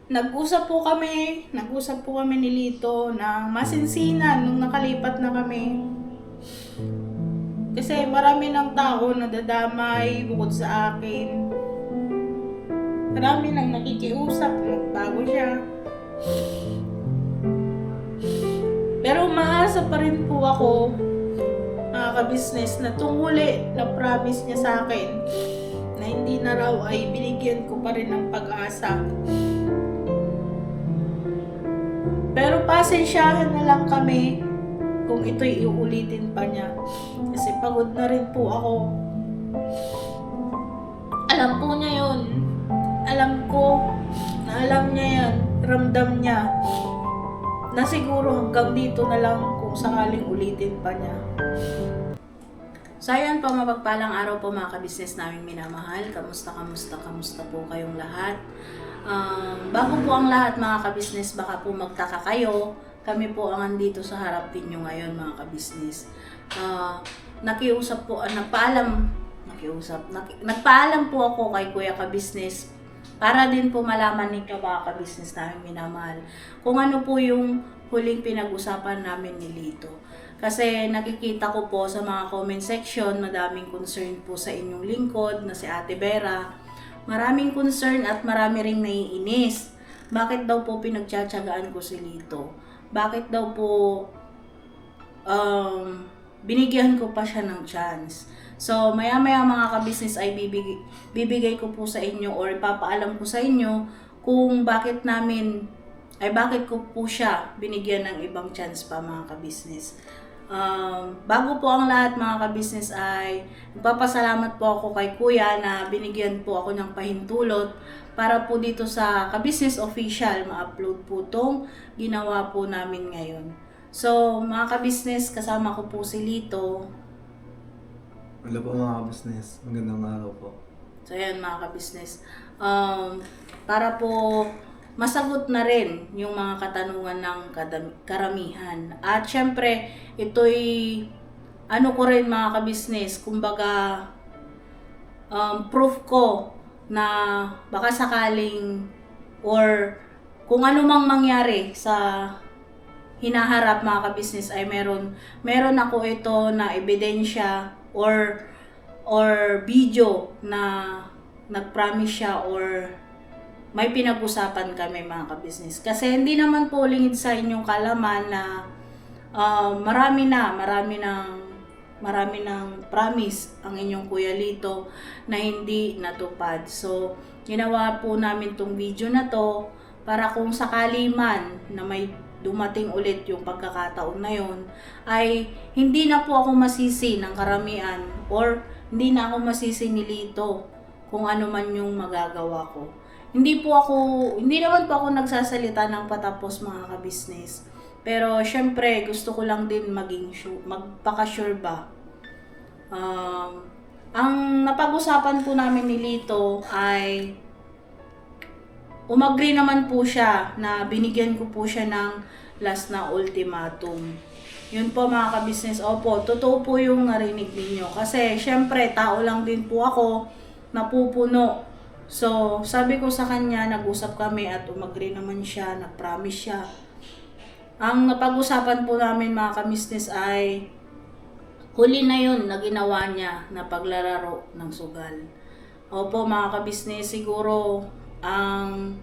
nag-usap po kami ni Lito na masinsinan nung nakalipat na kami. Kasi marami ng tao na dadamay bukod sa akin. Marami nang nakikiusap, magbago siya. Pero umaasa pa rin po ako, mga ka-business, na tunguli na promise niya sa akin na hindi na raw ay binigyan ko pa rin ng pag-asa. Pero pasensyahan na lang kami kung ito'y iulitin pa niya. Kasi pagod na rin po ako. Alam po niya yun. Alam ko na alam niya yan. Ramdam niya na siguro hanggang dito na lang kung sakaling ulitin pa niya. So ayan po, mapagpalang araw po mga ka-business namin minamahal. Kamusta po kayong lahat? Bago po ang lahat mga ka-business, baka po magtaka kayo. Kami po ang andito sa harap ninyo ngayon mga ka-business. Nagpaalam po ako kay Kuya ka-business para din po malaman ninyo mga ka-business namin minamahal kung ano po yung huling pinag-usapan namin ni Lito. Kasi nakikita ko po sa mga comment section, madaming concern po sa inyong lingkod na si Ate Vera. Maraming concern at marami ring naiinis. Bakit daw po pinagtsatsagaan ko si Lito? Bakit daw po binigyan ko pa siya ng chance? So, maya-maya mga ka-business ay bibigay ko po sa inyo or ipapaalam ko sa inyo kung bakit ko po siya binigyan ng ibang chance pa mga ka-business. Bago po ang lahat mga ka-business ay nagpapasalamat po ako kay Kuya na binigyan po ako ng pahintulot para po dito sa ka-business official ma-upload po tong ginawa po namin ngayon. So mga ka-business, kasama ko po si Lito. Wala po mga ka-business, magandang araw po. So ayan mga ka-business, para po masagot na rin yung mga katanungan ng karamihan. At syempre, ito'y ano ko rin mga ka-business, kumbaga proof ko na baka sakaling or kung ano mang mangyari sa hinaharap mga ka-business ay meron ako ito na ebidensya or video na nag-promise siya or may pinag-usapan kami mga ka-business. Kasi hindi naman po lingid sa inyong kalaman na marami ng promise ang inyong Kuya Lito na hindi natupad. So, ginawa po namin tong video na to para kung sakali man na may dumating ulit yung pagkakataon na yon ay hindi na po ako masisi ng karamihan or hindi na ako masisi ni Lito kung ano man yung magagawa ko. Hindi naman po ako nagsasalita ng patapos mga ka-business. Pero syempre gusto ko lang din magpaka-sure ba. Ang napag-usapan po namin ni Lito ay umagri naman po siya na binigyan ko po siya ng last na ultimatum. Yun po mga ka-business. Opo, totoo po yung narinig ninyo. Kasi syempre tao lang din po ako, napupuno. So, sabi ko sa kanya, nag-usap kami at umagri naman siya, nag-promise siya. Ang napag-usapan po namin mga ka-business ay huli na yun na ginawa niya na paglalaro ng sugal. Opo mga ka-business, siguro ang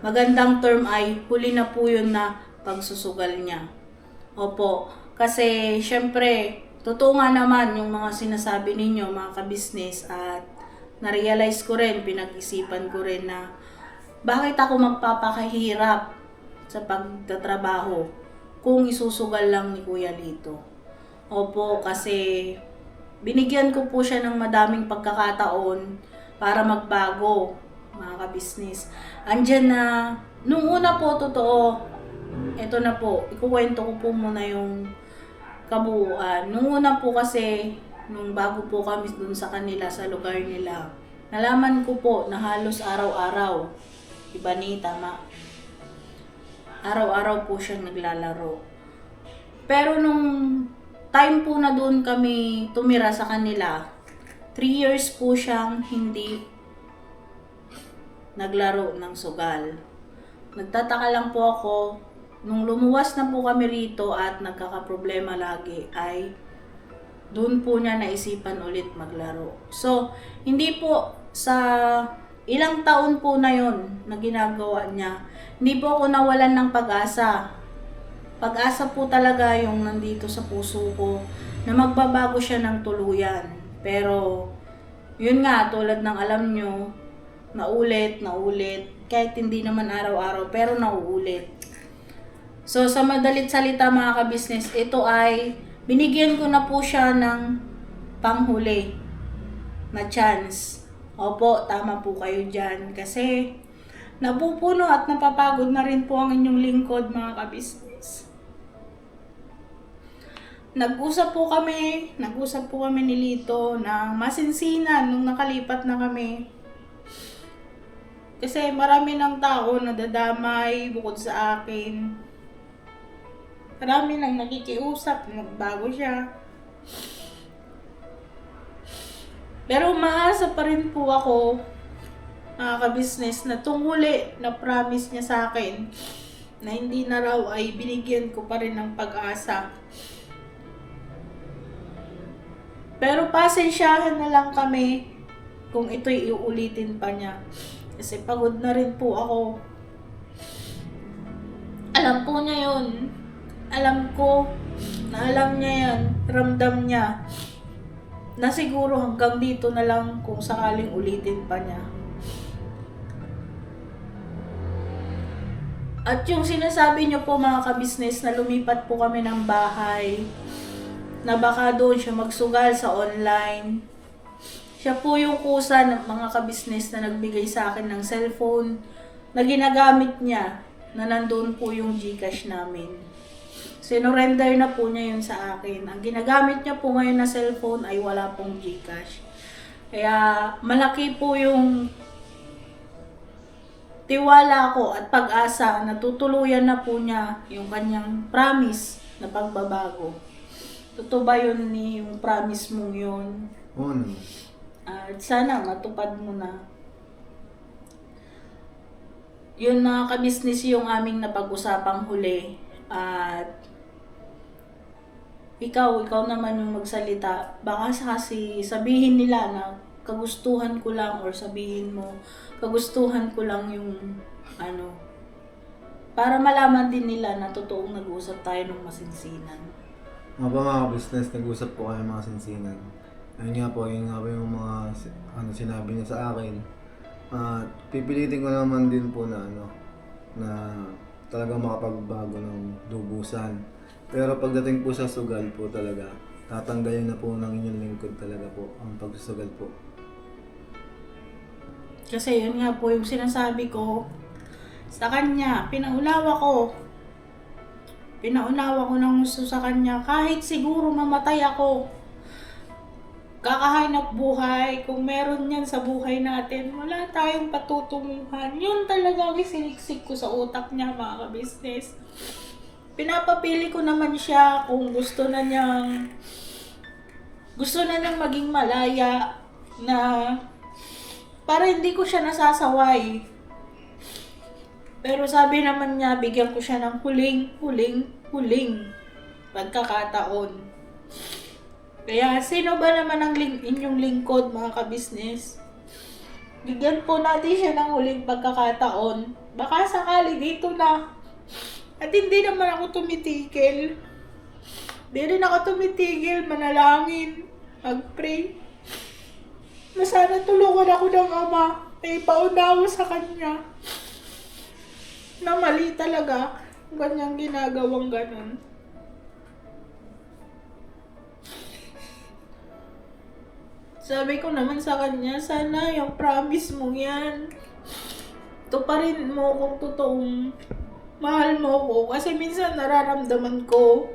magandang term ay huli na po yun na pagsusugal niya. Opo, kasi syempre totoo nga naman yung mga sinasabi ninyo mga ka-business at na-realize ko rin, pinag-isipan ko rin na bakit ako magpapakahirap sa pagtatrabaho kung isusugal lang ni Kuya Lito. Opo, kasi binigyan ko po siya ng madaming pagkakataon para magbago mga ka-business. Andyan na, nung una po totoo, eto na po, ikukwento ko po muna yung kabuuan. Nung una po kasi, nung bago po kami dun sa kanila, sa lugar nila, nalaman ko po na halos araw-araw, iba ni tama, araw-araw po siyang naglalaro. Pero nung time po na doon kami tumira sa kanila, 3 years po siyang hindi naglaro ng sugal. Nagtataka lang po ako, nung lumuwas na po kami rito at nagkakaproblema lagi ay doon po niya naisipan ulit maglaro. So, hindi po sa ilang taon po na yon na ginagawa niya, hindi po ako nawalan ng pag-asa. Pag-asa po talaga yung nandito sa puso ko na magbabago siya ng tuluyan. Pero, yun nga, tulad ng alam nyo, naulit, kahit hindi naman araw-araw, pero nauulit. So, sa madalit salita mga kabisnes, ito ay binigyan ko na po siya ng panghuli na chance. Opo, tama po kayo dyan. Kasi, napupuno at napapagod na rin po ang inyong lingkod mga kabisnes. Nag-usap po kami ni Lito ng masinsinan nung nakalipat na kami. Kasi marami ng tao na dadamay bukod sa akin. Marami nang nakikiusap, nagbago siya. Pero umaasa pa rin po ako, mga kabisnes, na tunghuli na promise niya sa akin na hindi na raw ay binigyan ko pa rin ng pag-asa. Pero pasensyahan na lang kami kung ito'y iulitin pa niya. Kasi pagod na rin po ako. Alam po niya yun. Alam ko na alam niya yan. Ramdam niya na siguro hanggang dito na lang kung sakaling ulitin pa niya. At yung sinasabi niyo po mga kabisnes na lumipat po kami ng bahay, na baka doon siya magsugal sa online. Siya po yung kusa ng mga kabisnes na nagbigay sa akin ng cellphone na ginagamit niya, na nandun po yung GCash namin. Sinurrender na po niya yun sa akin. Ang ginagamit niya po ngayon na cellphone ay wala pong GCash. Kaya malaki po yung tiwala ko at pag-asa na tutuluyan na po niya yung kanyang promise na pagbabago. Totoo ba yun yung promise mo yun? Oo naman. At sana matupad mo na. Yun mga kabisnes yung aming napag-usapang huli. At ikaw naman yung magsalita. Baka kasi sabihin nila na kagustuhan ko lang, or sabihin mo kagustuhan ko lang yung para malaman din nila na totoong nag-uusap tayo ng masinsinan. Mga business, nag-usap po kayo mga sinsinan. Ayun nga po yung mga sinabi niya sa akin. Pipilitin ko naman din po na na talagang makapagbago ng lubusan. Pero pagdating po sa sugal po talaga, tatanggalin na po ng inyong lingkod talaga po ang pagsusugal po. Kasi yun nga po yung sinasabi ko sa kanya, pinaunawa ko ng gusto sa kanya. Kahit siguro mamatay ako, kakahanap buhay, kung meron yan sa buhay natin, wala tayong patutunguhan. Yun talaga ang isiniksik ko sa utak niya mga kabisnes. Pinapapili ko naman siya kung gusto na niyang maging malaya, na para hindi ko siya nasasaway. Pero sabi naman niya, bigyan ko siya ng huling pagkakataon. Kaya sino ba naman ang inyong lingkod mga kabisnes? Bigyan po natin siya ng huling pagkakataon. Baka sakali dito na. At hindi naman ako tumitigil. Hindi rin ako tumitigil manalangin, mag-pray. Na sana tulungan ako ng Ama na ipaunawa sa Kanya na mali talaga ang kanyang ginagawang ganun. Sabi ko naman sa kanya, sana yung promise mo yan, tuparin mo kung totoong mahal mo ko. Kasi minsan nararamdaman ko.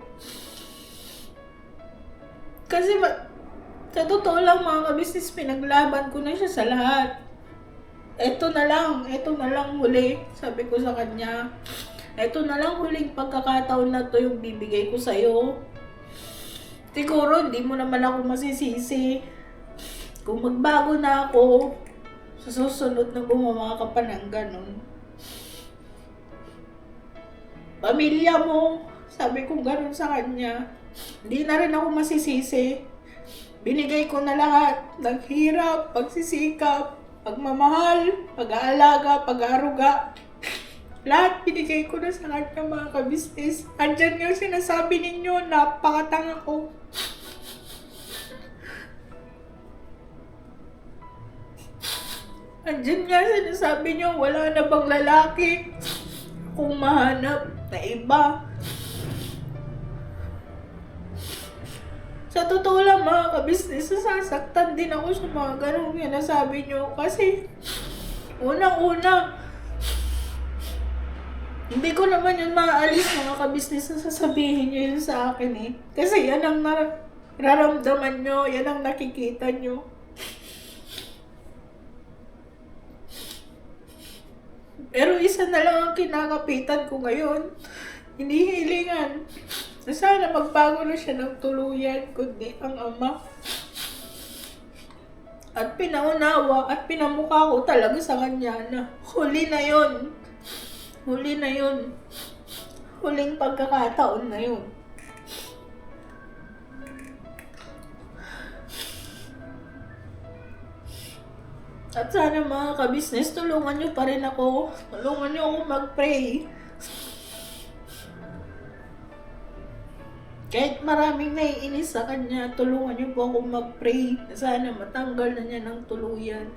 Kasi sa totoo lang mga kabisnes, pinaglaban ko na siya sa lahat. Ito na lang huli, sabi ko sa kanya. Ito na lang huling pagkakataon na to yung bibigay ko sa'yo. Siguro hindi mo naman ako masisisi. Kung magbago na ako, Sa susunod na gumawa ka pa ng ganun. Pamilya mo, sabi ko ganun sa kanya. Hindi na rin ako masisisi. Binigay ko na lahat. Naghirap, pagsisikap, pagmamahal, pag-aalaga, pag-aaruga. Lahat binigay ko na sa kanya, mga kabisnes. Andyan yung sinasabi ninyo, napakatanga ko. Andyan nga sinasabi nyo, wala na bang lalaki akong mahanap na iba. Sa totoo lang, mga kabisnes, sasaktan din ako sa mga ganong sinasabi nyo. Kasi, unang-una, hindi ko naman yun maaalis, mga kabisnes, na sasabihin nyo yun sa akin eh. Kasi yan ang nararamdaman nyo, yan ang nakikita nyo. Pero isa na lang ang kinakapitan ko ngayon. Hinihilingan. Na sana magbago na siya ng tuluyan, kundi ang ama. At pinaunawa at pinamukha ko talaga sa kanya na huli na yun. Huli na yun. Huling pagkakataon na yun. At sana mga kabisnes, tulungan nyo pa rin ako. Tulungan nyo ako mag-pray. Kahit maraming naiinis sa kanya, tulungan nyo po ako mag-pray. Sana matanggal na niya ng tuluyan.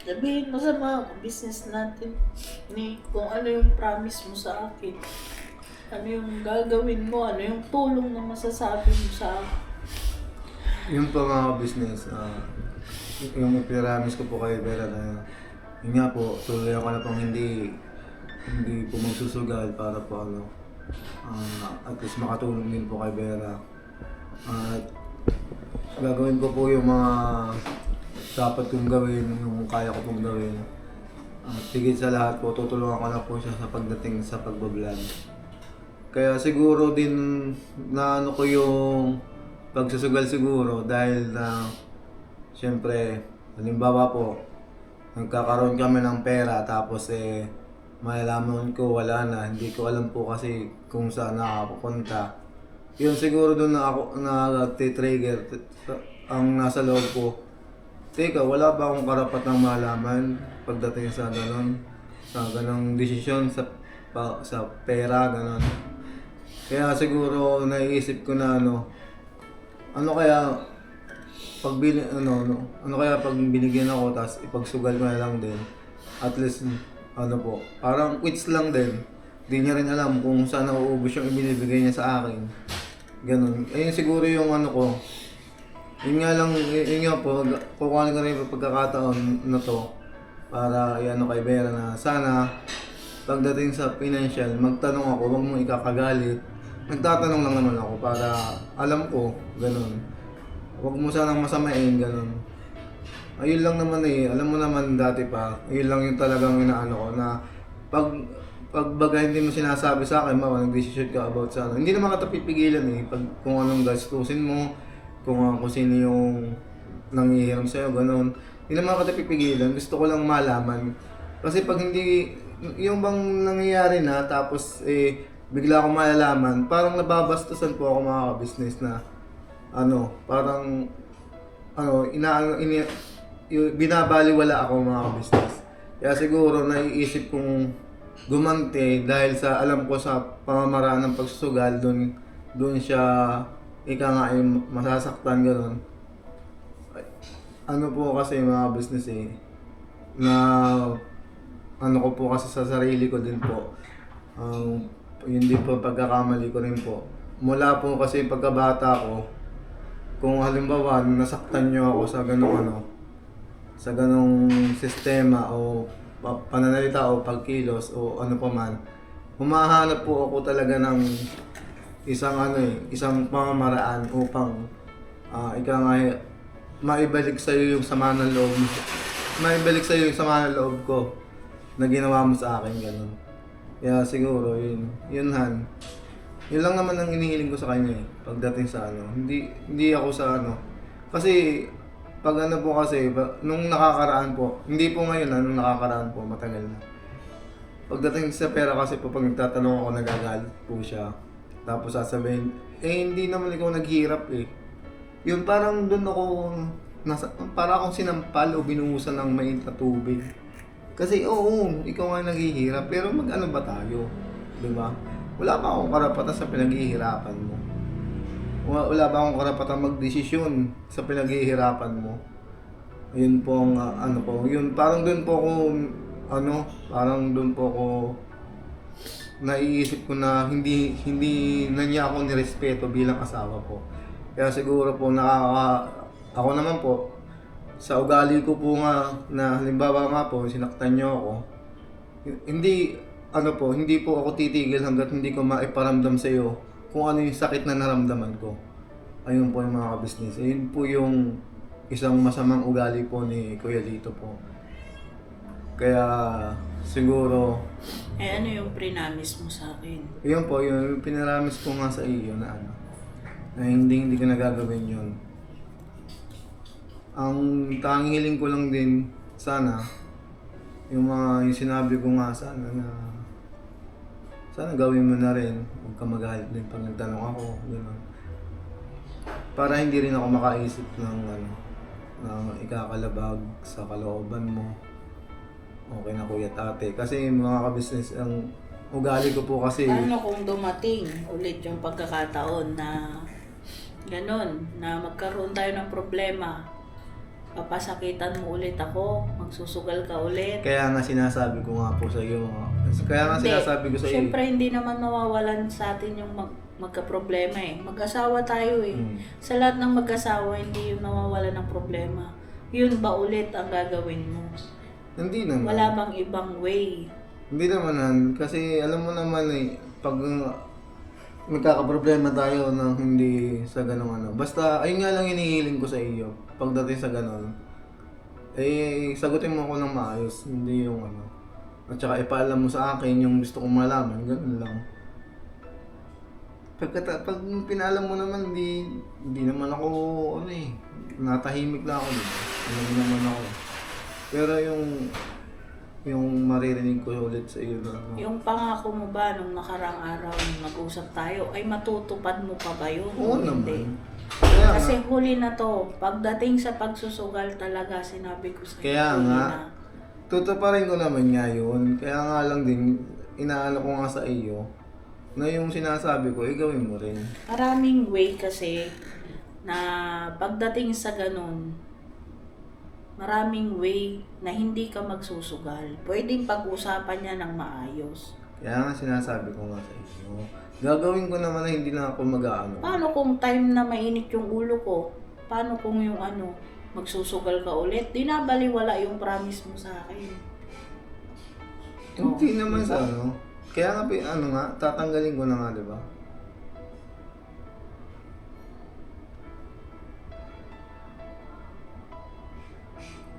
Sabihin mo sa mga business natin ni kung ano yung promise mo sa akin. Ano yung gagawin mo, ano yung tulong na masasabi mo sa akin. Yung po mga business, yung ipiramis ko po kay Vera na yun nga po, tuloy ako na pong hindi po magsusugal para po at least makatulong din po kay Vera. At gagawin ko po yung mga dapat kong gawin, yung kaya ko pong gawin. At higit sa lahat po, tutulungan ko na po siya sa pagdating sa pagbablog. Kaya siguro din na ano ko yung pagsusugal siguro dahil na siyempre, halimbawa po, nagkakaroon kami ng pera tapos malalaman ko wala na, hindi ko alam po kasi kung saan nakapunta. Yun siguro doon na ako na-trigger ang nasa loob ko. Teka, wala ba akong karapat ng malaman pagdating sa ganong desisyon sa pera, ganon. Kaya siguro naiisip ko na ano kaya pag binigyan ako tapos ipagsugal ko na lang din. At least po, parang quits lang din. Hindi niya rin alam kung saan nauubos yung ibinibigay niya sa akin. Ganon. Ayun siguro yung ko. Yun nga po, kukuhanin ko rin yung pagkakataon na to para kay Vera na sana pagdating sa financial, magtanong ako, huwag mo ikakagalit. Nagtatanong lang naman ako para alam ko, ganun. Huwag mo sanang masamain, ganun. Ayun lang naman alam mo naman dati pa, ayun lang yung talagang inaano ko na pagbaga hindi mo sinasabi sa akin, nag-decision ka about sa hindi naman kita pipigilan kung anong gastusin mo, kung sino yung nanghihiram sa'yo, ganun. Hindi naman kita pipigilan, gusto ko lang malaman. Kasi pag hindi, yung bang nangyayari na, tapos bigla akong malalaman, parang nababastusan po ako mga business na parang binabaliwala ako mga business. Kaya siguro naiisip kong gumante dahil sa alam ko sa pamamaraan ng pagsusugal, doon siya masasaktan, gano'n. Po kasi mga business na ko po kasi sa sarili ko din po. Yun din po pagkakamali ko rin po. Mula po kasi pagkabata ko, kung halimbawa nasaktan nyo ako sa ganong sistema o pananalita o pagkilos o ano pa man, humahanap po ako talaga ng isang pamamaraan upang maibalik sa iyo yung sama ng loob. Maibalik sa iyo yung sama ng loob ko na ginawa mo sa akin, ganun. Kaya siguro yun Han. Yun lang naman ang inihiling ko sa kanya eh. Pagdating sa ano. Hindi ako sa ano. Kasi, pag ano po kasi, nung nakakaraan po, hindi po ngayon nung nakakaraan po, matagal na. Pagdating sa pera kasi po, pag nagtatanong ako, nagagalit po siya. Tapos sasabihin, hindi naman ikaw naghihirap eh. Yun parang doon ako, para akong sinampal o binuhusan ng mainit na tubig. Kasi oo, ikaw nga naghihirap, pero mag-ano ba tayo? Diba? Wala ba akong karapatan sa pinaghihirapan mo? Wala ba akong karapatan magdesisyon sa pinaghihirapan mo? Yun po ang ano ko. Yun, parang doon po ako, parang doon po ako naiisip ko na hindi na niya ako nirespeto bilang asawa po. Kaya siguro po ako naman po, sa ugali ko po nga na halimbawa nga po, sinaktan niyo ako, hindi po ako titigil hanggat hindi ko maiparamdam sa iyo kung ano yung sakit na naramdaman ko. Ayun po yung mga ka-business. Ayun po yung isang masamang ugali po ni Kuya dito po. Kaya siguro, ano yung prinamis mo sa akin? yun po, yung pinaramis ko nga sa iyo na na hindi ko nagagawin yun. Ang tanging hiling ko lang din, sana, yung sinabi ko nga sana gawin mo na rin. Huwag ka magalit din pag nagtanong ako. Gano'n. Para hindi rin ako makaisip ng ikakalabag sa kalooban mo. Okay na kuya ate. Kasi mga ka-business, ang ugali ko po kasi... Paano kung dumating ulit yung pagkakataon na ganon, na magkaroon tayo ng problema? Papasakitan mo ulit ako, magsusugal ka ulit. Kaya nga sinasabi ko nga po sa iyo. Sinasabi ko sa iyo. Siyempre, hindi naman mawawalan sa atin yung magka-problema eh. Mag-asawa tayo eh. Sa lahat ng mag-asawa, hindi yung nawawalan ng problema. Yun ba ulit ang gagawin mo? Hindi naman. Wala bang ibang way? Hindi naman. Kasi alam mo naman eh, pag magkakaproblema tayo ng hindi sa ganong Basta, ayun nga lang inihiling ko sa iyo. Pagdating sa ganon, sagutin mo ako ng maayos. Hindi yung At saka ipaalam mo sa akin yung gusto kong malaman. Ganun lang. Pag pinalam mo naman, hindi naman ako, natahimik lang ako. Diba? Alam mo naman ako. Pero yung maririnig ko ulit sa iyo na Yung pangako mo ba nung nakarang araw nung nag-usap tayo, ay matutupad mo pa ba yun? Oo Hindi. naman. Kaya Kasi nga, huli na to. Pagdating sa pagsusugal talaga, sinabi ko sa Kaya huli nga. na. tutuparin ko naman nga yun. Kaya nga lang din, inaano ko nga sa iyo, na yung sinasabi ko, gawin mo rin. Maraming way kasi na pagdating sa ganun, maraming way na hindi ka magsusugal. Pwedeng pag-usapan niya ng maayos. Kaya nga sinasabi ko nga sa iyo. Gagawin ko naman na hindi na ako mag-aano. Paano kung time na mainit yung ulo ko? Paano kung yung magsusugal ka ulit? Di na baliwala yung promise mo sa akin. Hindi Oh, naman diba? sa Kaya nga, tatanggalin ko na nga, di ba?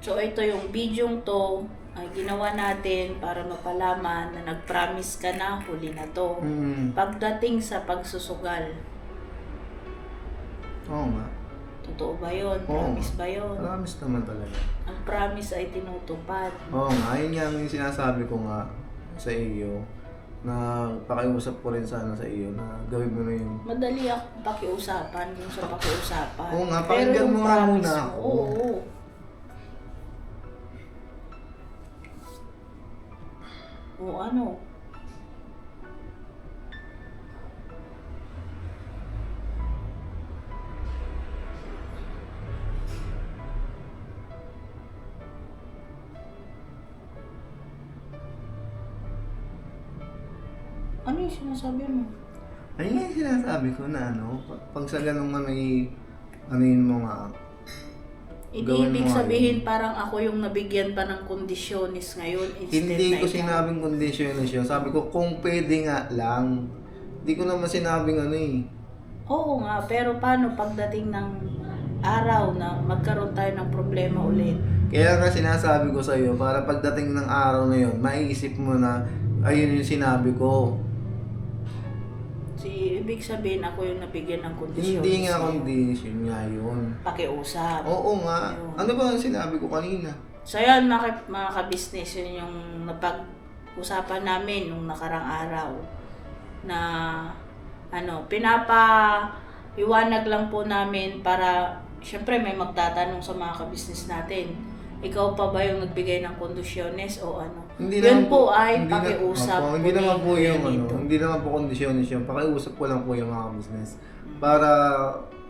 So ito yung bidyong to ay ginawa natin para mapalaman na nag-promise ka na, huli na to. Pagdating sa pagsusugal, Oo nga. totoo ba yun? Oo. Promise ba yun? Promise naman talaga. Ang promise ay tinutupad. Oo nga, yun nga yung sinasabi ko nga sa iyo na pakiusap ko rin sana sa iyo na gawin mo na yung... Madali ako pakiusapan yung sa pakiusapan. Oo nga, Pero pakinggan yung mo nga promise muna mo, ako. Oo. O ano? Ano yung sinasabi mo? Ayun nga yung sinasabi ko na pag sa ganun man ay anuin mo nga. Hindi Gawin ibig mo nga sabihin parang ako yung nabigyan pa ng kondisyonis ngayon instead Hindi na ko ikaw. sinabing condition yun. Sabi ko kung pwede nga lang. Hindi ko naman sinabing Oo nga, pero paano pagdating ng araw na magkaroon tayo ng problema ulit? Kaya nga sinasabi ko sa iyo para pagdating ng araw na yun, maiisip mo na ayun yung sinabi ko. ibig sabihin ako yung nabigyan ng kondisyon. Hindi nga condition nga yun. Pakiusap. Oo nga. Ayun. Ano ba ang sinabi ko kanina? So yan mga ka-business, yun yung napag-usapan namin nung nakarang araw na pinapaiwanag lang po namin para syempre may magtatanong sa mga ka-business natin. Ikaw pa ba yung nagbigay ng kondisyones o ano? Yun po ay pakiusap. Hindi po naman ni po yung Kuya Lito. hindi naman po kondisyones yun. Pakiusap ko lang po yung mga business. Para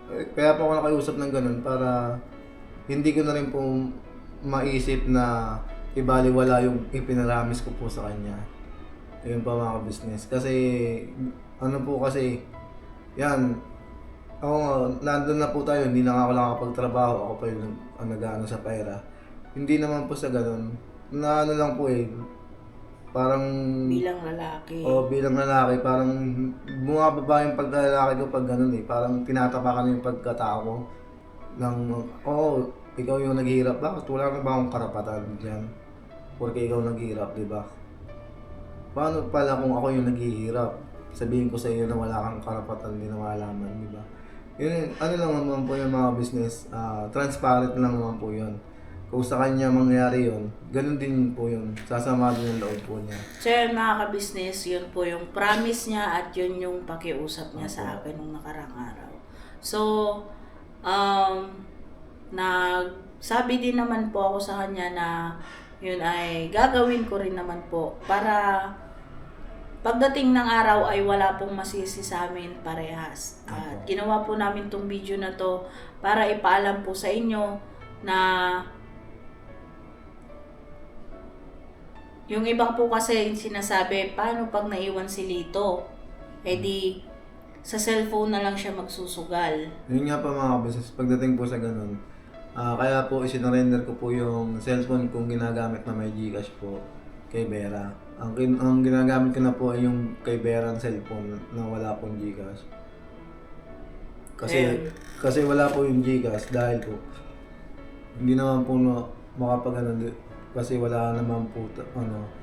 kaya po ako nakiusap ng ganun para hindi ko na rin po maisip na ibaliwala yung ipinaramis ko po sa kanya. Ayun pa mga business. Kasi yan, ako nga, nandun na po tayo, hindi na nga ako nakakapagtrabaho, ako pa yung nag-ano sa pera. Hindi naman po sa ganun. Na ano lang po parang... Bilang lalaki. bilang lalaki, parang bumababa yung pagkalalaki ko pag ganun Parang tinatapakan yung pagkatao ko. Ikaw yung naghihirap. Bakit? Wala na ba akong karapatan dyan? Porque ikaw naghihirap, di ba? Paano pala kung ako yung naghihirap? Sabihin ko sa iyo na wala kang karapatan, hindi na malaman, di ba? Yun, ano lang naman po yung mga business, transparent lang naman po yun. Kung sa kanya mangyari yun, ganun din po yun. Sasama din yung loob po niya. So yun mga ka-business, yun po yung promise niya at yun yung pakiusap niya sa akin nung nakarang araw. So, sabi din naman po ako sa kanya na yun ay gagawin ko rin naman po para pagdating ng araw ay wala pong masisi sa amin parehas. At ginawa po namin tong video na to para ipaalam po sa inyo na yung iba po kasi sinasabi, paano pag naiwan si Lito? Eh di, sa cellphone na lang siya magsusugal. Yun nga pa mga business, pagdating po sa ganun. Kaya po isinurrender ko po yung cellphone kong ginagamit na may Gcash po kay Vera. Ang ginagamit ko na po ay yung kay Vera ng cellphone na wala pong Gcash. Kasi wala po yung Gcash dahil po hindi naman po kasi wala naman po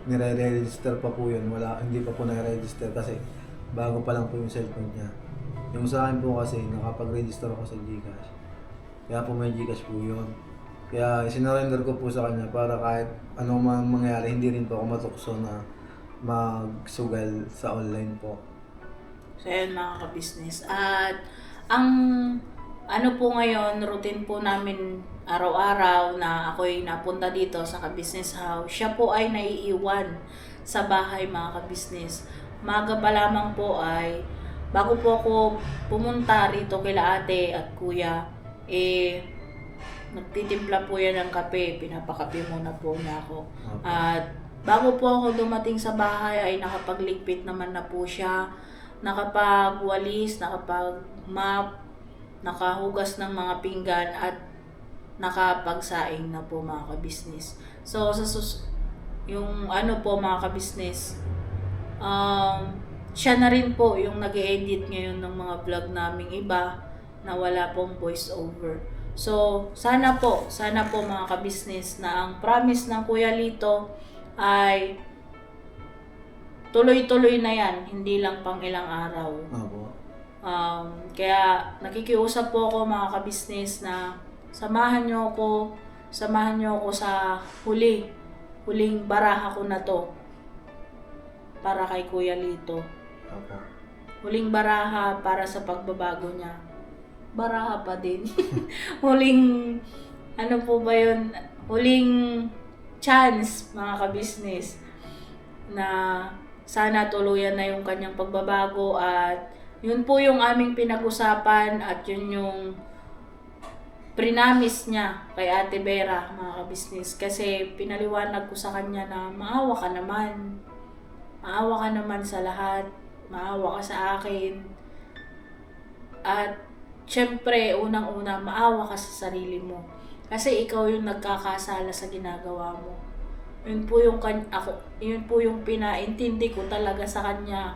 nire-register pa po yun. Hindi pa po nire-register kasi bago pa lang po yung cellphone niya. Yung sa akin po kasi nakapag-register ako sa Gcash. Kaya po may Gcash po yun. Kaya sinurrender ko po sa kanya para kahit anong mangyari, hindi rin po ako matukso na magsugal sa online po. So yun mga ka-business. At ang po ngayon, routine po namin araw-araw na ako'y napunta dito sa ka-business house. Siya po ay naiiwan sa bahay mga ka-business. Maga pa lamang po ay bago po ako pumunta rito kila ate at kuya, nagtitimpla po yan ng kape, pinapakape muna po niya ako. At bago po ako dumating sa bahay ay nakapagligpit naman na po siya, nakapagwalis, nakapag-mop, nakahugas ng mga pinggan at nakapagsaing na po mga ka-business. So yung mga ka-business, siya na rin po yung nag-edit ngayon ng mga vlog naming iba na wala pong voice over. So, sana po mga ka-business na ang promise ng Kuya Lito ay tuloy-tuloy na yan, hindi lang pang ilang araw. Kaya nakikiusap po ako mga ka-business na samahan nyo ako sa huling baraha ko na to para kay Kuya Lito. Huling baraha para sa pagbabago niya. Baraha pa din. Huling huling chance mga ka-business na sana tuluyan na yung kanyang pagbabago at yun po yung aming pinag-usapan at yun yung prinamis niya kay Ate Vera mga ka-business kasi pinaliwanag ko sa kanya na maawa ka naman sa lahat, maawa ka sa akin at syempre, unang-una, maawa ka sa sarili mo. Kasi ikaw yung nagkakasala sa ginagawa mo. Yun po yung pinaintindi ko talaga sa kanya.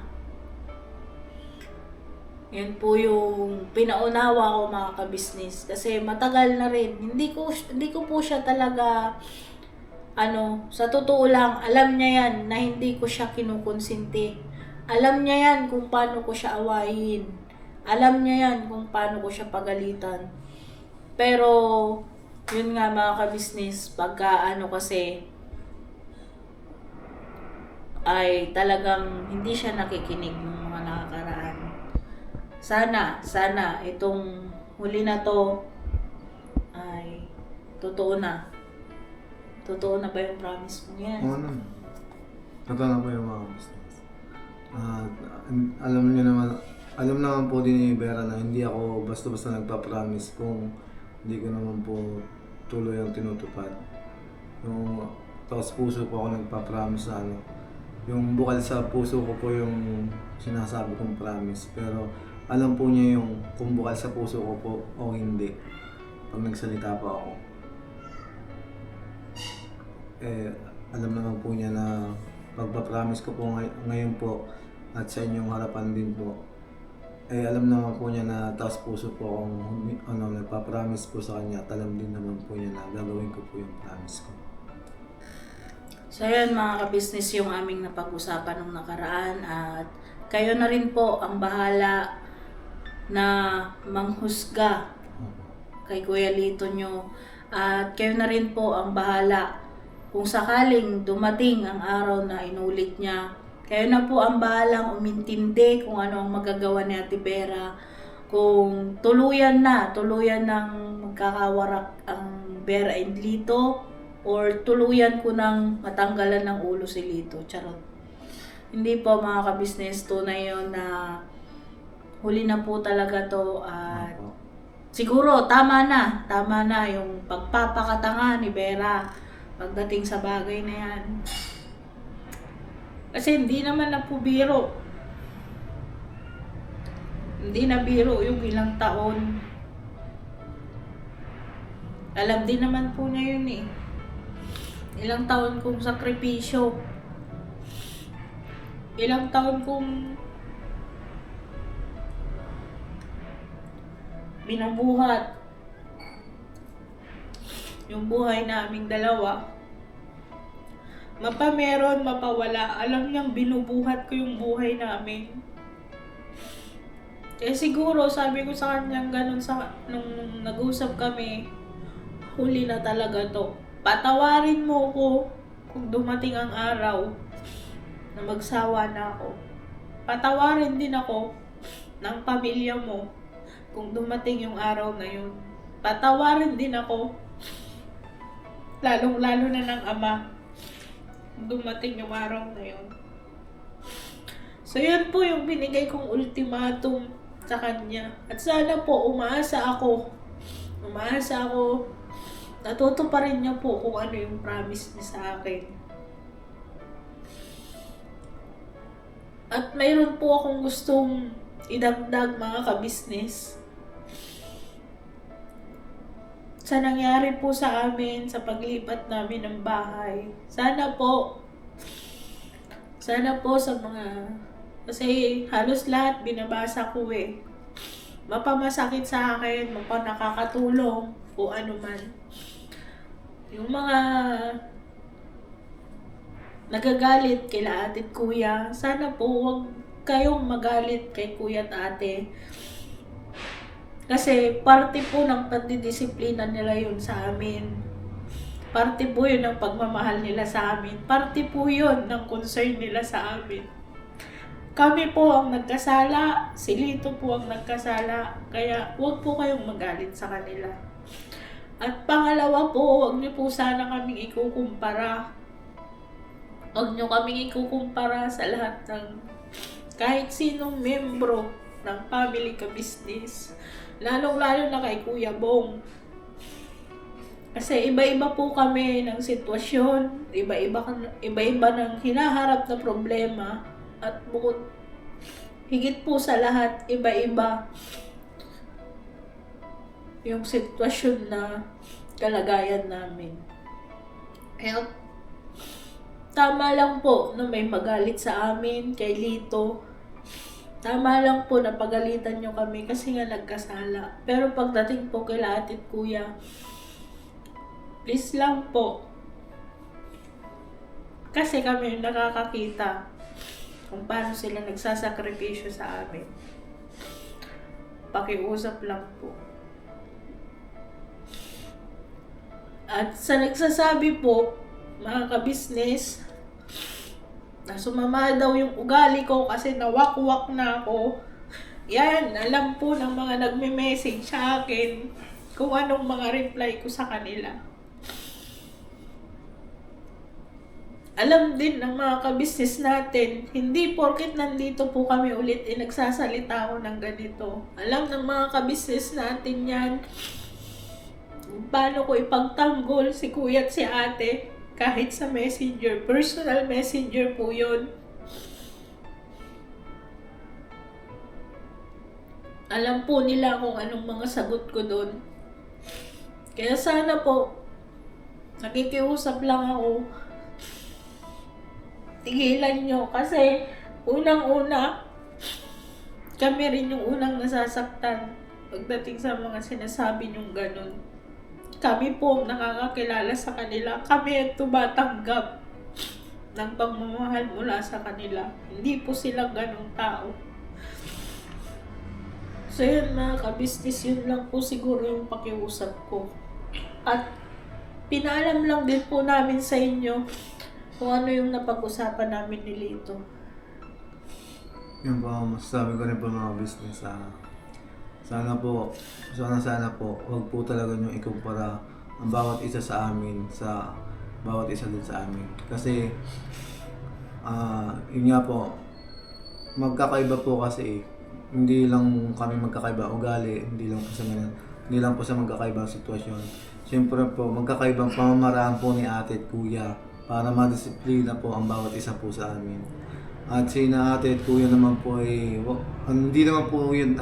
Yun po yung pinaunawa ko mga ka-business. Kasi matagal na rin. Hindi ko po siya talaga, sa totoo lang, alam niya yan na hindi ko siya kinukonsinti. Alam niya yan kung paano ko siya awayin. Alam niya yan kung paano ko siya pagalitan. Pero, yun nga mga kabisnes, pagka ano kasi, ay talagang hindi siya nakikinig ng mga nakakaraan. Sana, itong huli na to, ay totoo na. Totoo na ba yung promise mo yan? Oo naman. Totoo na po yung mga business. At alam naman po din ni Vera na hindi ako basta-basta nagpa-promise kung hindi ko naman po tuloy ang tinutupad. Yung taos puso po ako nagpa-promise na ano. Yung bukal sa puso ko po yung sinasabi kong promise. Pero alam po niya yung kung bukal sa puso ko po o hindi. Pag nagsalita pa ako. Alam naman po niya na pagpa-promise ko po ngayon po at sa inyong harapan din po, alam naman po niya na taos puso po akong nagpa-promise po sa kanya at alam din naman po niya na gagawin ko po yung promise ko. So yun mga kabisnes yung aming napag-usapan nung nakaraan at kayo na rin po ang bahala na manghusga kay Kuya Lito nyo at kayo na rin po ang bahala kung sakaling dumating ang araw na inulit niya. Kayo na po ang bahalang umintindi kung ano ang magagawa ni Ate Vera. Kung tuluyan ng magkakawarak ang Vera and Lito or tuluyan ko ng matanggalan ng ulo si Lito. Charot. Hindi po mga kabisnes, tunay yun na huli na po talaga to at siguro tama na yung pagpapakatanga ni Vera pagdating sa bagay na yan. Kasi hindi naman na po biro. Hindi na biro yung ilang taon. Alam din naman po niya yun eh. Ilang taon kong sakripisyo. Ilang taon kong binubuhat yung buhay naming dalawa. Mapameron, mapawala. Alam niyang binubuhat ko yung buhay namin. Siguro, sabi ko sa kanya ganun nung nag-usap kami, huli na talaga to. Patawarin mo ko kung dumating ang araw na magsawa na ako. Patawarin din ako ng pamilya mo kung dumating yung araw na yun. Patawarin din ako lalong-lalo na ng ama dumating yung araw na yun. So yun po yung binigay kong ultimatum sa kanya. At sana po umaasa ako natutuparin niya po kung ano yung promise niya sa akin. At mayroon po akong gustong idagdag mga kabisnes. Sa nangyari po sa amin sa paglipat namin ng bahay. Sana po sa mga, kasi halos lahat binabasa ko eh. Mapamasakit sa akin, mapanakakatulong o ano man. Yung mga nagagalit kila ate at kuya, sana po huwag kayong magalit kay kuya at ate. Kasi parte po ng pandidisiplina nila yun sa amin. Parte po yun ng pagmamahal nila sa amin. Parte po yun ng concern nila sa amin. Kami po ang nagkasala, si Lito po ang nagkasala, kaya huwag po kayong magalit sa kanila. At pangalawa po, huwag niyo po sana kaming ikukumpara. Huwag niyo kaming ikukumpara sa lahat ng kahit sinong membro ng family ka business. Lalong-lalo na kay Kuya Bong. Kasi iba-iba po kami ng sitwasyon, iba-iba ng hinaharap na problema, at bukod higit po sa lahat, iba-iba yung sitwasyon na kalagayan namin. Kaya tama lang po na may magalit sa amin kay Lito. Tama lang po na pagalitan nyo kami kasi nga nagkasala. Pero pagdating po kay ate at kuya, please lang po. Kasi kami nakakakita kung paano sila nagsasakripisyo sa amin. Pakiusap lang po. At sa nagsasabi po, mga kabisnes, na sumama daw yung ugali ko kasi nawakwak na ako. Yan, alam po ng mga nagme-message sa akin kung anong mga reply ko sa kanila. Alam din ng mga kabisnes natin, hindi porket nandito po kami ulit nagsasalita ako ng ganito. Alam ng mga kabisnes natin yan kung paano ko ipagtanggol si kuya at si ate kahit sa messenger. Personal messenger po yun. Alam po nila kung anong mga sagot ko doon. Kaya sana po, nakikiusap lang ako, tigilan nyo kasi unang-una, kami rin yung unang nasasaktan pagdating sa mga sinasabi nyong ganun. Kami po nakakakilala sa kanila, kami ang tumatanggap ng pagmamahal mula sa kanila. Hindi po sila ganung tao. So yun mga kabisnes, yun lang po siguro yung pakiusap ko. At pinaalam lang din po namin sa inyo kung ano yung napag-usapan namin ni Lito. Yun po, masasabi ko rin po mga business, sana po, wag po talaga nyo ikumpara ang bawat isa sa amin sa bawat isa din sa amin. Kasi, yun nga po, magkakaiba po kasi hindi lang kami magkakaiba ugali, hindi lang po sa magkakaibang sitwasyon. Siyempre po, magkakaibang pamamaraan po ni ate at kuya para madisiplina po ang bawat isa po sa amin. At si na ate at kuya naman po ay, hindi naman po yun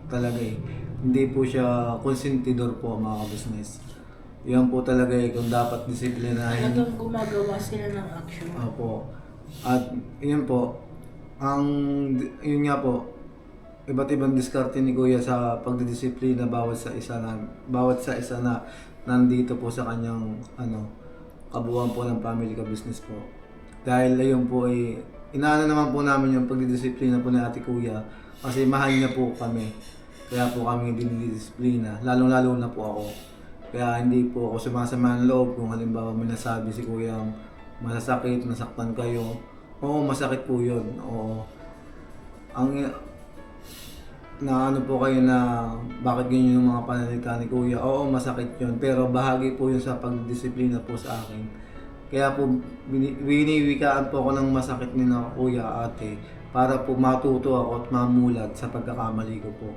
talaga eh. Hindi po siya konsentidor po mga business. Yan po talaga eh, kung dapat disiplinahin. Talagang gumagawa sila ng action. Opo. At yun po, yun nga po, iba't ibang diskarte ni Kuya sa pagdidisiplina bawat sa isa na nandito po sa kanyang kabuuan po ng family ka business po. Dahil ayun po ay inaano naman po namin yung pagdidisiplina po ni Ate Kuya kasi mahal niya po kami. Kaya po kami dinidisiplina, lalong-lalo na po ako. Kaya hindi po ako sumasama ng loob kung halimbawa may nasabi si Kuya masasakit, nasaktan kayo. Oo, masakit po yun. Oo. Na ano po kayo na bakit ganyan yung mga pananalita ni Kuya. Oo, masakit yun. Pero bahagi po yun sa pagdisiplina po sa akin. Kaya po, winiwikaan po ako ng masakit ni na Kuya, ate, para po matuto ako at mamulat sa pagkakamali ko po.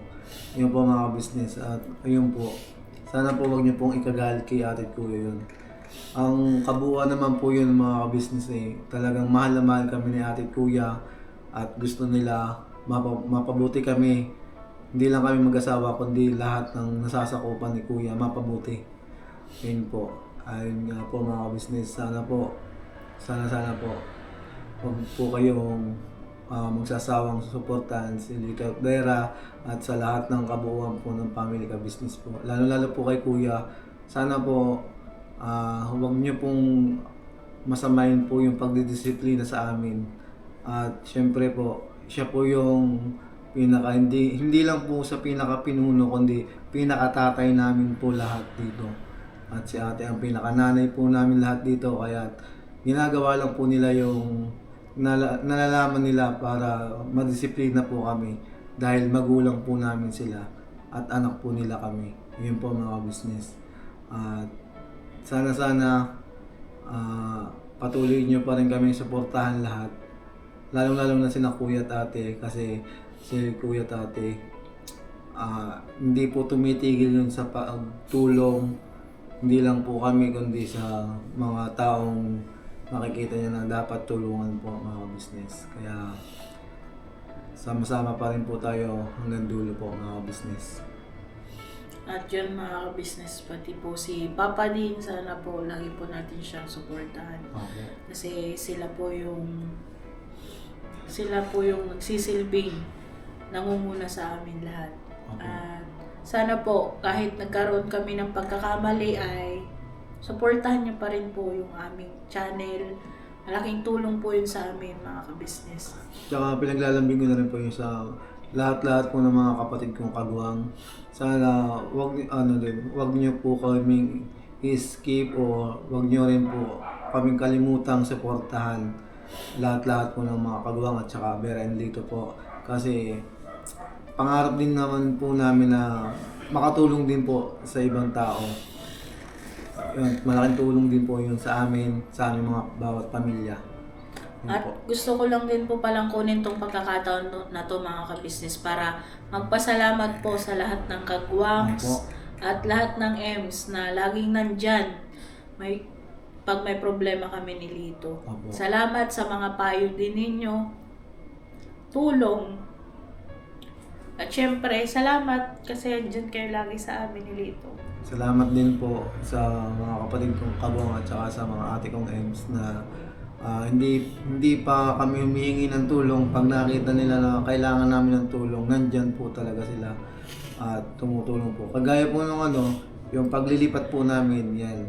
Yun po mga business. At ayun po, sana po wag niyo pong ikagalit kay ate at Kuya yun. Ang kabuuan naman po yun mga business eh. Talagang mahal na mahal kami ni ate at Kuya at gusto nila mapabuti kami. Hindi lang kami mag-asawa kundi lahat ng nasasakupan ni Kuya mapabuti. Yun po. Ayun nga po mga business. Sana po huwag po kayong magsasawang susuportahan si Lito Dera at sa lahat ng kabuuan po ng family ka business po. Lalo po kay Kuya. Sana po huwag niyo pong masamayin po yung pagdidisiplina sa amin. At syempre po, siya po yung hindi lang po sa pinaka-pinuno kundi pinaka-tatay namin po lahat dito. At si ate ang pinaka-nanay po namin lahat dito kaya ginagawa lang po nila yung nalalaman nila para madisiplina po kami dahil magulang po namin sila at anak po nila kami. Yun po mga business. At sana patuloy nyo pa rin kami suportahan lahat. Lalong-lalo na sina Kuya at ate kasi si Kuya at ate hindi po tumitigil yun sa pagtulong, hindi lang po kami kundi sa mga taong makikita niya na dapat tulungan po mga business. Kaya sama-sama pa rin po tayo hanggang dulo po mga business. At yun mga business, pati po si Papa din, sana po lagi po natin siyang suportahan. Okay. Kasi sila po yung nagsisilbing nangunguna sa amin lahat. Okay. At sana po kahit nagkaroon kami ng pagkakamali ay suportahan niyo pa rin po yung aming channel Malaking tulong po yun sa amin, mga ka-business. Tsaka pinaglalambing ko na rin po yung sa lahat-lahat po ng mga kapatid kong kagwang. Sana wag niyo po kaming i-skip o wag niyo rin po kaming kalimutang suportahan lahat-lahat po ng mga kagwang at saka Vera and Lito po. Kasi pangarap din naman po namin na makatulong din po sa ibang tao. Yun, malaking tulong din po yun sa amin, sa aming mga bawat pamilya. Yun At po. gusto ko lang din po palang kunin tong pagkakataon na to, mga ka-business, para magpasalamat po sa lahat ng kagwangs Opo. at lahat ng EMS na laging nandyan pag may problema kami ni Lito. Opo. Salamat sa mga payo din ninyo, tulong, at syempre, salamat kasi andyan kayo lagi sa amin ni Lito. Salamat din po sa mga kapatid kong kagwang at saka sa mga ate kong EMS na hindi pa kami humihingi ng tulong. Pag nakita nila na kailangan namin ng tulong, nandyan po talaga sila at tumutulong po. Kagaya po nung yung paglilipat po namin, yan,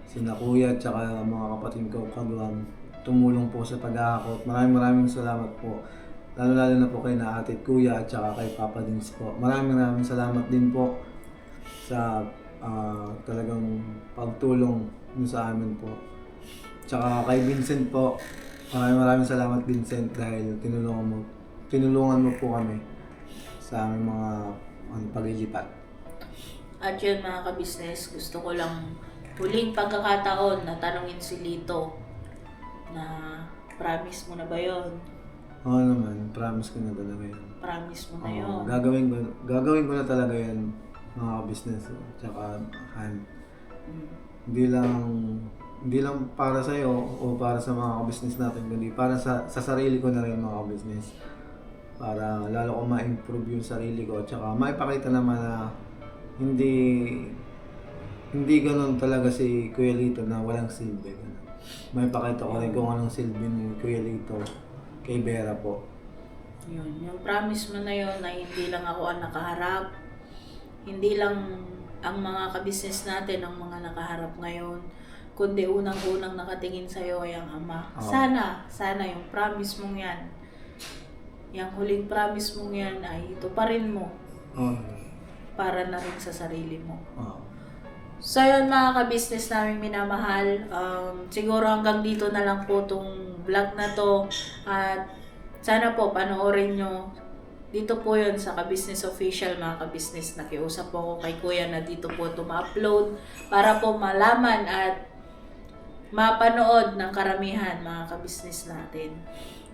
sina kuya at saka mga kapatid kong kagwang tumulong po sa pag-aakot. Maraming salamat po. Lalo na po kay na ate at kuya at saka kay Papa Dins po. Maraming salamat din po sa talagang pagtulong niyo sa amin po. Tsaka kay Vincent po, maraming salamat Vincent dahil tinulungan mo po kami sa aming mga paglilipat. At yun, mga ka-business, gusto ko lang huling pagkakataon na tanungin si Lito na promise mo na ba yun? Oo naman, promise ko na talaga yun. Promise mo na Oo, yun. gagawin ko na talaga yan, mga business. Tsaka hindi lang para sa iyo o para sa mga business natin, kundi para sa sarili ko na rin, mga business. Para lalo ko ma-improve yung sarili ko, tsaka maipakita naman na hindi ganoon talaga si Kuya Lito na walang silbi. Maipakita ko rin kung anong silbi ni Kuya Lito kay Vera po. Yun, yung promise mo na yun na hindi lang ako ang nakaharap, hindi lang ang mga ka-business natin ang mga nakaharap ngayon, kundi unang-unang nakatingin sa'yo ay ang Ama. Oo. Sana yung promise mong yan, yung huling promise mong yan ay tuparin mo Oo. para na rin sa sarili mo. Oo. So yun, mga ka-business namin minamahal, siguro hanggang dito na lang po tong vlog na to, at sana po panoorin nyo. Dito po yun sa Ka-Business Official, mga ka-business. Nakiusap po ako kay Kuya na dito po ito ma-upload para po malaman at mapanood ng karamihan, mga ka-business natin.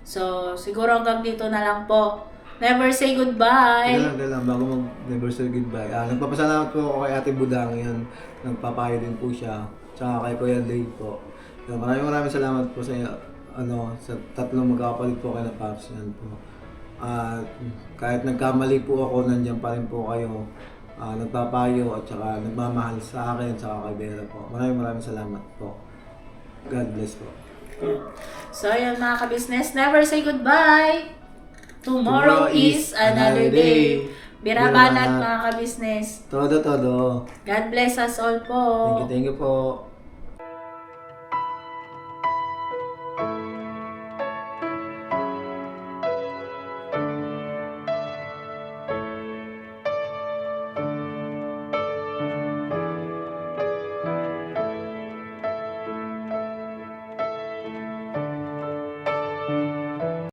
So siguro hanggang dito na lang po. Never say goodbye! Kailan, bago mag-never say goodbye. Nagpapasalamat po ako kay Ate Budang, yan. Nagpapayo din po siya. Tsaka kay Kuya Dave po. Maraming salamat po sa sa tatlong magkakapatid po kay na Paps. Yan po. At kahit nagkamali po ako, nandiyan pa rin po kayo. Nagpapayo at saka nagmamahal sa akin at saka kay Vera po. Maraming salamat po. God bless po. So yun, mga ka-business, never say goodbye! Tomorrow is another day. Birabanat, mga ka-business. Todo. God bless us all po. Thank you po.